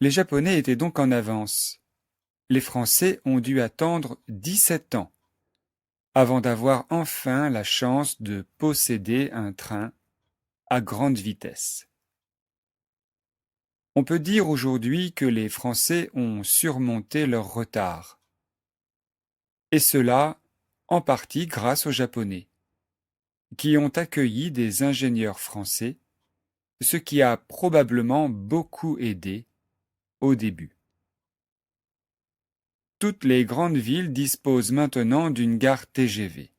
Les Japonais étaient donc en avance. Les Français ont dû attendre 17 ans avant d'avoir enfin la chance de posséder un train à grande vitesse. On peut dire aujourd'hui que les Français ont surmonté leur retard. Et cela, en partie grâce aux Japonais, qui ont accueilli des ingénieurs français, ce qui a probablement beaucoup aidé au début. Toutes les grandes villes disposent maintenant d'une gare TGV.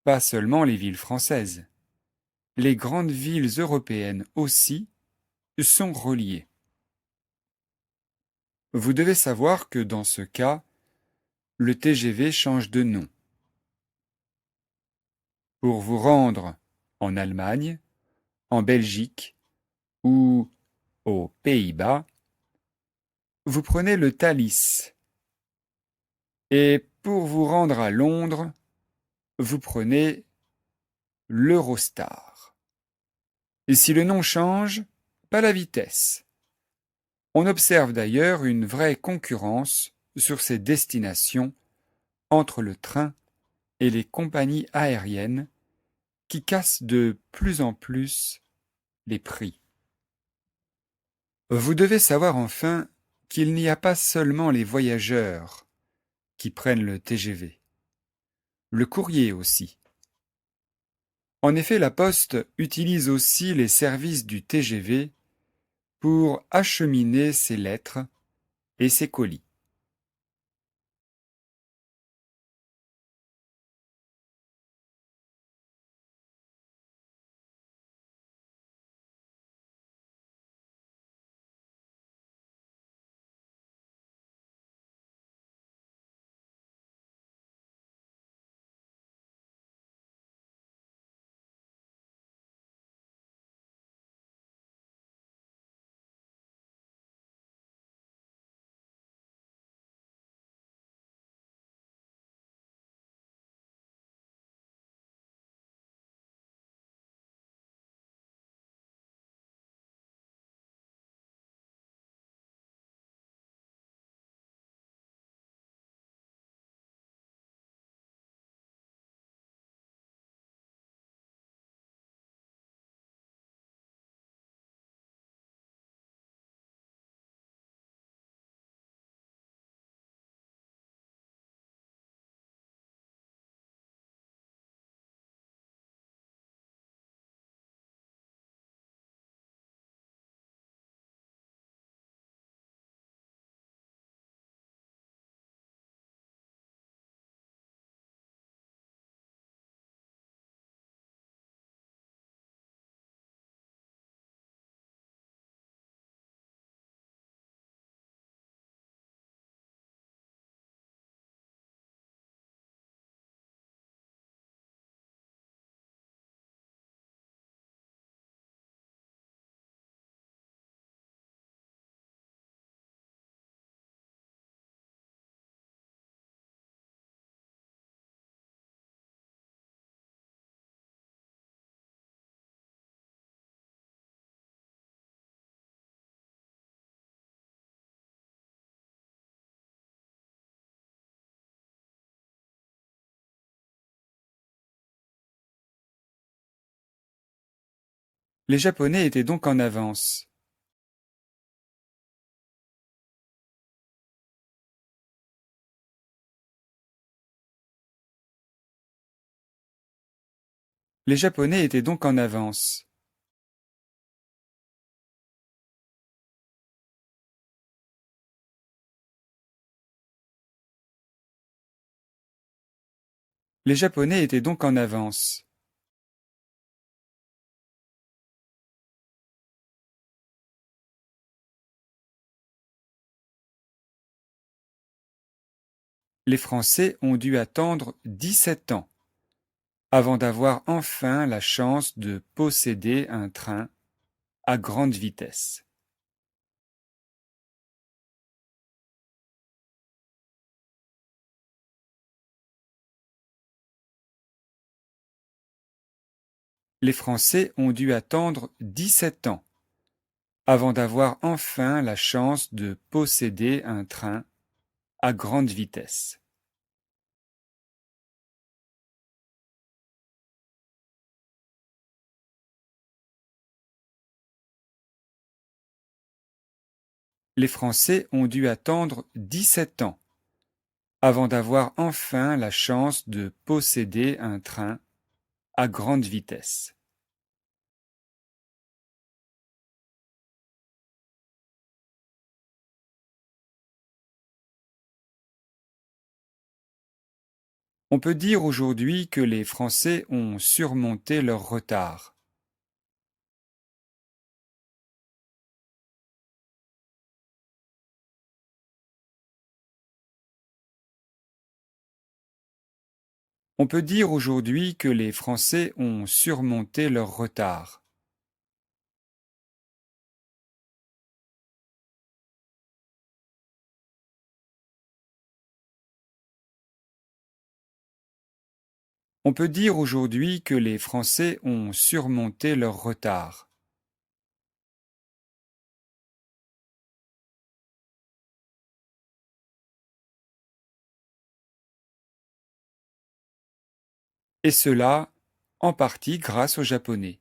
Pas seulement les villes françaises. Les grandes villes européennes aussi sont reliées. Vous devez savoir que dans ce cas, le TGV change de nom. Pour vous rendre en Allemagne, en Belgique ou aux Pays-Bas, vous prenez le Thalys. Et pour vous rendre à Londres, vous prenez l'Eurostar. Et si le nom change, pas la vitesse. On observe d'ailleurs une vraie concurrence sur ces destinations entre le train et les compagnies aériennes qui cassent de plus en plus les prix. Vous devez savoir enfin qu'il n'y a pas seulement les voyageurs qui prennent le TGV, le courrier aussi. En effet, la Poste utilise aussi les services du TGV pour acheminer ses lettres et ses colis. Les Japonais étaient donc en avance. Les Japonais étaient donc en avance. Les Japonais étaient donc en avance. Les Français ont dû attendre 17 ans avant d'avoir enfin la chance de posséder un train à grande vitesse. Les Français ont dû attendre 17 ans avant d'avoir enfin la chance de posséder un train à grande vitesse. Les Français ont dû attendre 17 ans avant d'avoir enfin la chance de posséder un train à grande vitesse. On peut dire aujourd'hui que les Français ont surmonté leur retard. On peut dire aujourd'hui que les Français ont surmonté leur retard. On peut dire aujourd'hui que les Français ont surmonté leur retard. Et cela, en partie grâce aux Japonais,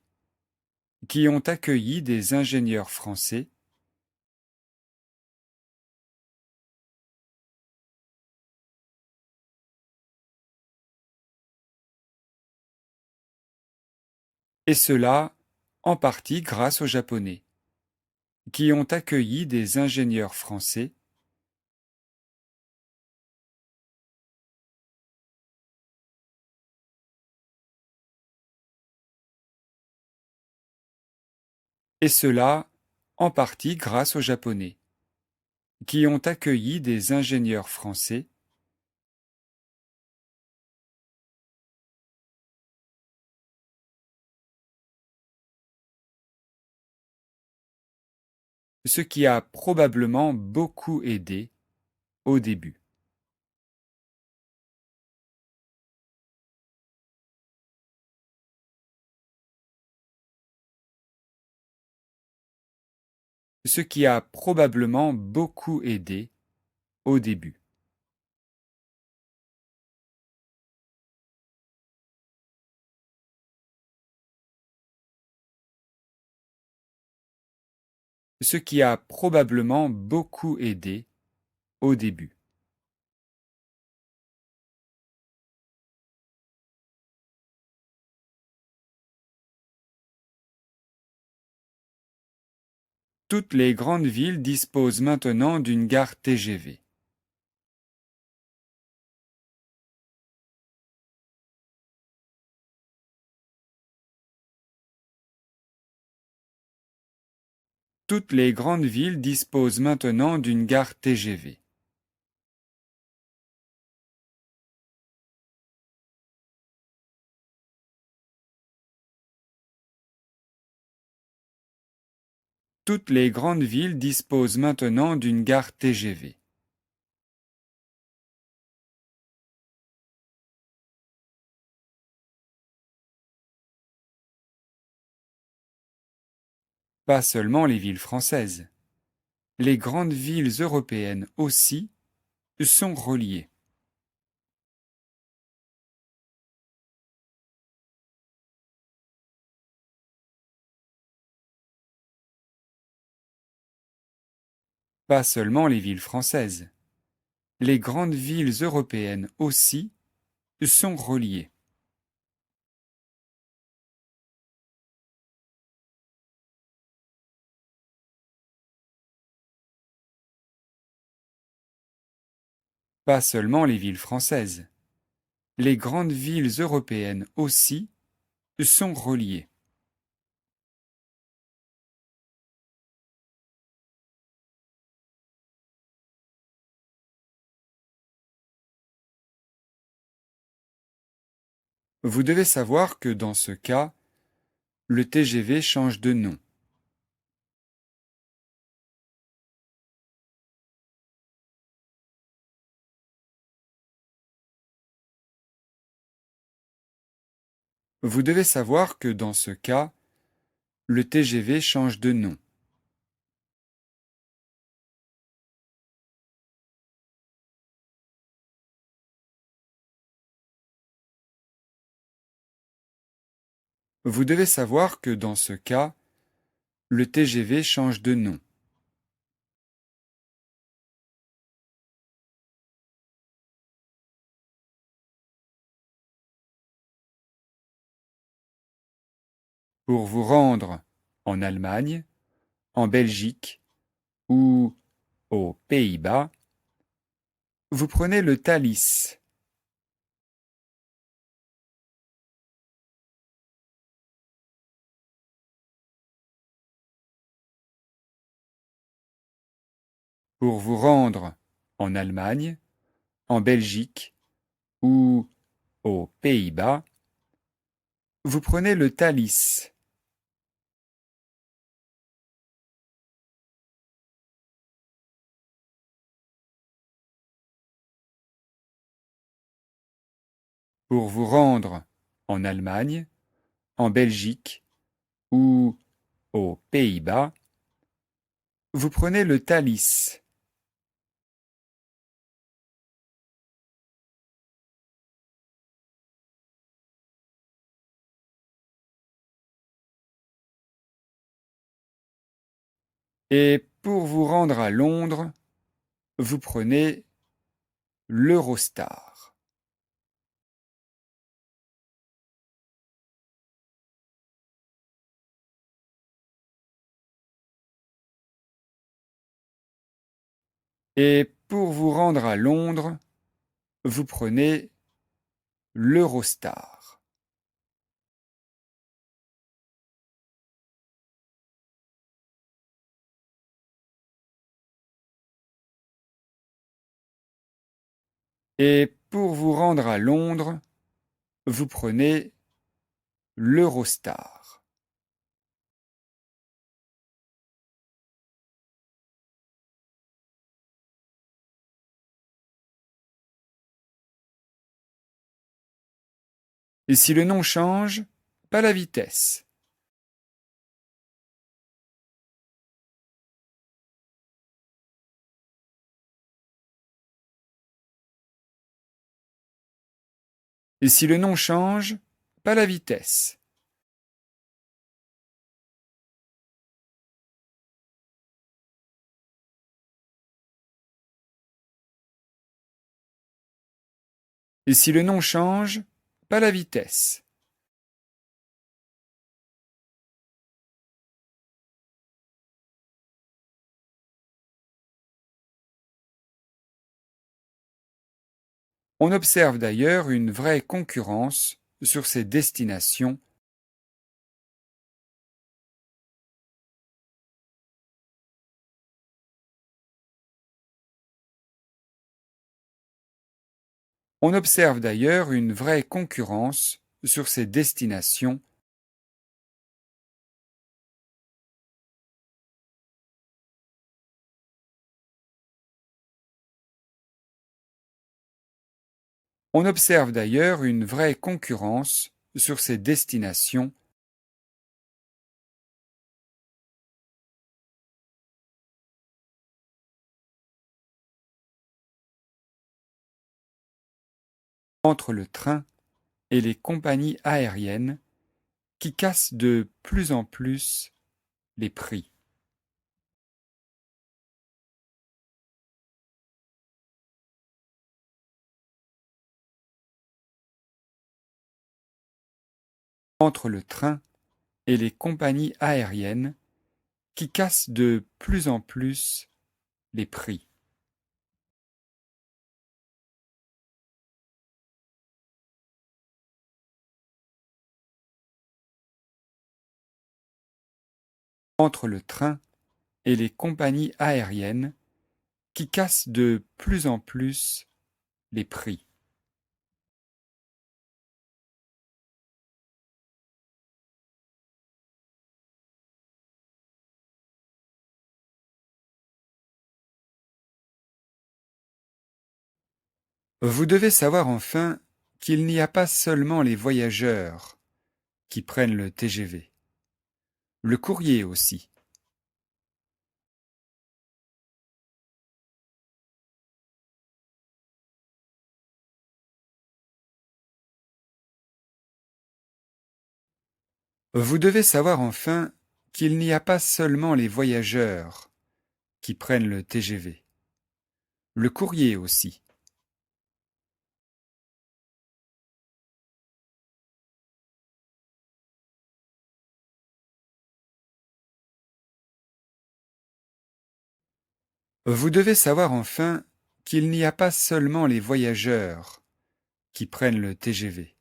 qui ont accueilli des ingénieurs français, et cela, en partie grâce aux Japonais, qui ont accueilli des ingénieurs français, et cela, en partie grâce aux Japonais, qui ont accueilli des ingénieurs français, ce qui a probablement beaucoup aidé au début. Ce qui a probablement beaucoup aidé au début. Ce qui a probablement beaucoup aidé au début. Toutes les grandes villes disposent maintenant d'une gare TGV. Toutes les grandes villes disposent maintenant d'une gare TGV. Toutes les grandes villes disposent maintenant d'une gare TGV. Pas seulement les villes françaises. Les grandes villes européennes aussi sont reliées. Pas seulement les villes françaises. Les grandes villes européennes aussi sont reliées. Pas seulement les villes françaises. Les grandes villes européennes aussi sont reliées. Vous devez savoir que dans ce cas, le TGV change de nom. Vous devez savoir que dans ce cas, le TGV change de nom. Vous devez savoir que dans ce cas, le TGV change de nom. Pour vous rendre en Allemagne, en Belgique ou aux Pays-Bas, vous prenez le Thalys. Pour vous rendre en Allemagne, en Belgique ou aux Pays-Bas, vous prenez le Thalys. Pour vous rendre en Allemagne, en Belgique ou aux Pays-Bas, vous prenez le Thalys. Et pour vous rendre à Londres, vous prenez l'Eurostar. Et pour vous rendre à Londres, vous prenez l'Eurostar. Et pour vous rendre à Londres, vous prenez l'Eurostar. Et si le nom change, pas la vitesse. Et si le nom change, pas la vitesse. Et si le nom change, pas la vitesse. On observe d'ailleurs une vraie concurrence sur ces destinations. On observe d'ailleurs une vraie concurrence sur ces destinations On observe d'ailleurs une vraie concurrence sur ces destinations entre le train et les compagnies aériennes qui cassent de plus en plus les prix. Entre le train et les compagnies aériennes qui cassent de plus en plus les prix. Entre le train et les compagnies aériennes qui cassent de plus en plus les prix. Vous devez savoir enfin qu'il n'y a pas seulement les voyageurs qui prennent le TGV. Le courrier aussi. Vous devez savoir enfin qu'il n'y a pas seulement les voyageurs qui prennent le TGV. Le courrier aussi. Vous devez savoir enfin qu'il n'y a pas seulement les voyageurs qui prennent le TGV.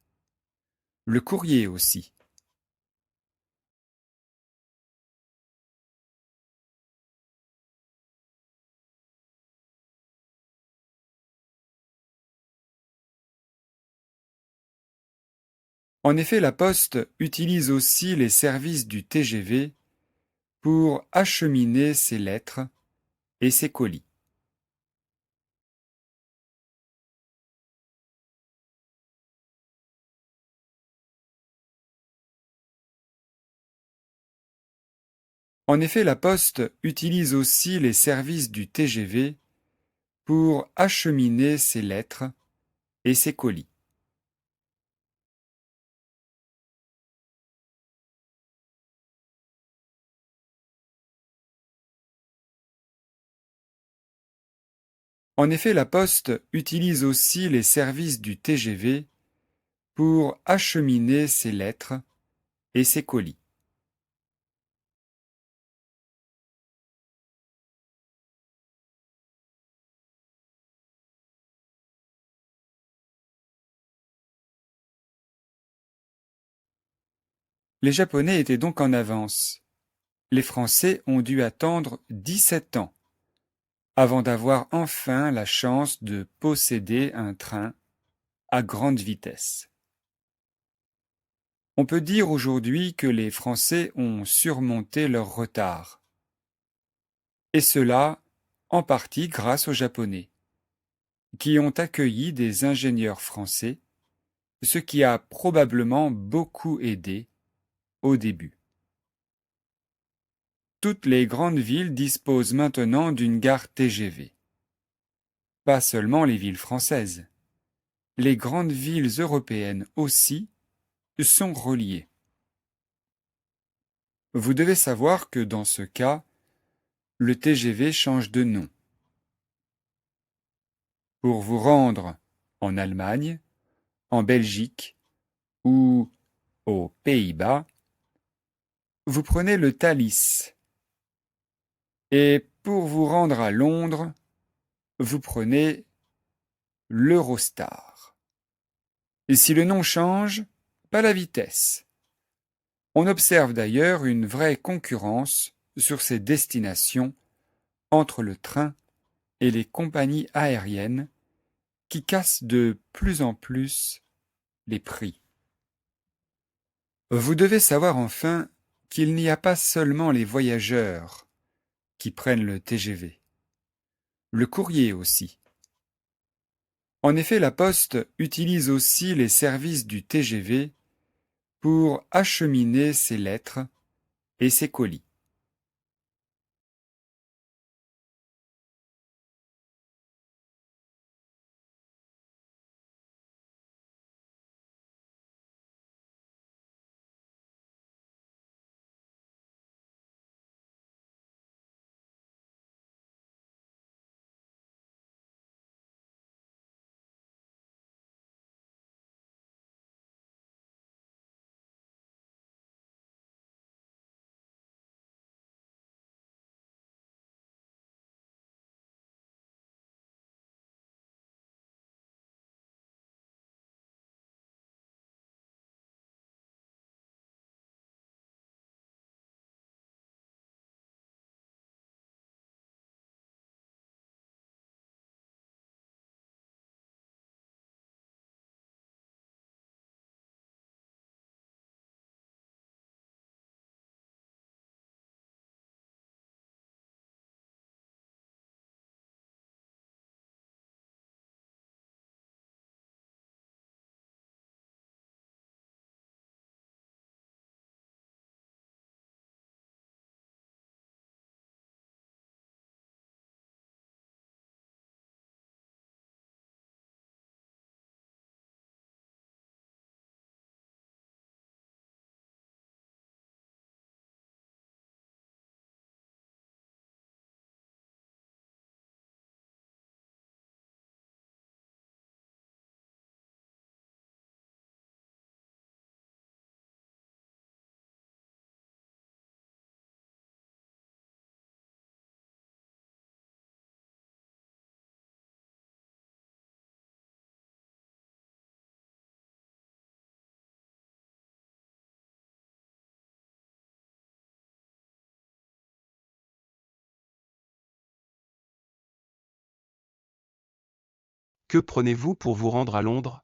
Le courrier aussi. En effet, la Poste utilise aussi les services du TGV pour acheminer ses lettres et ses colis. En effet, la Poste utilise aussi les services du TGV pour acheminer ses lettres et ses colis. En effet, la Poste utilise aussi les services du TGV pour acheminer ses lettres et ses colis. Les Japonais étaient donc en avance. Les Français ont dû attendre 17 ans avant d'avoir enfin la chance de posséder un train à grande vitesse. On peut dire aujourd'hui que les Français ont surmonté leur retard. Et cela, en partie grâce aux Japonais, qui ont accueilli des ingénieurs français, ce qui a probablement beaucoup aidé au début. Toutes les grandes villes disposent maintenant d'une gare TGV. Pas seulement les villes françaises. Les grandes villes européennes aussi sont reliées. Vous devez savoir que dans ce cas, le TGV change de nom. Pour vous rendre en Allemagne, en Belgique ou aux Pays-Bas, vous prenez le Thalys. Et pour vous rendre à Londres, vous prenez l'Eurostar. Et si le nom change, pas la vitesse. On observe d'ailleurs une vraie concurrence sur ces destinations entre le train et les compagnies aériennes qui cassent de plus en plus les prix. Vous devez savoir enfin qu'il n'y a pas seulement les voyageurs qui prennent le TGV. Le courrier aussi. En effet, la Poste utilise aussi les services du TGV pour acheminer ses lettres et ses colis. Que prenez-vous pour vous rendre à Londres?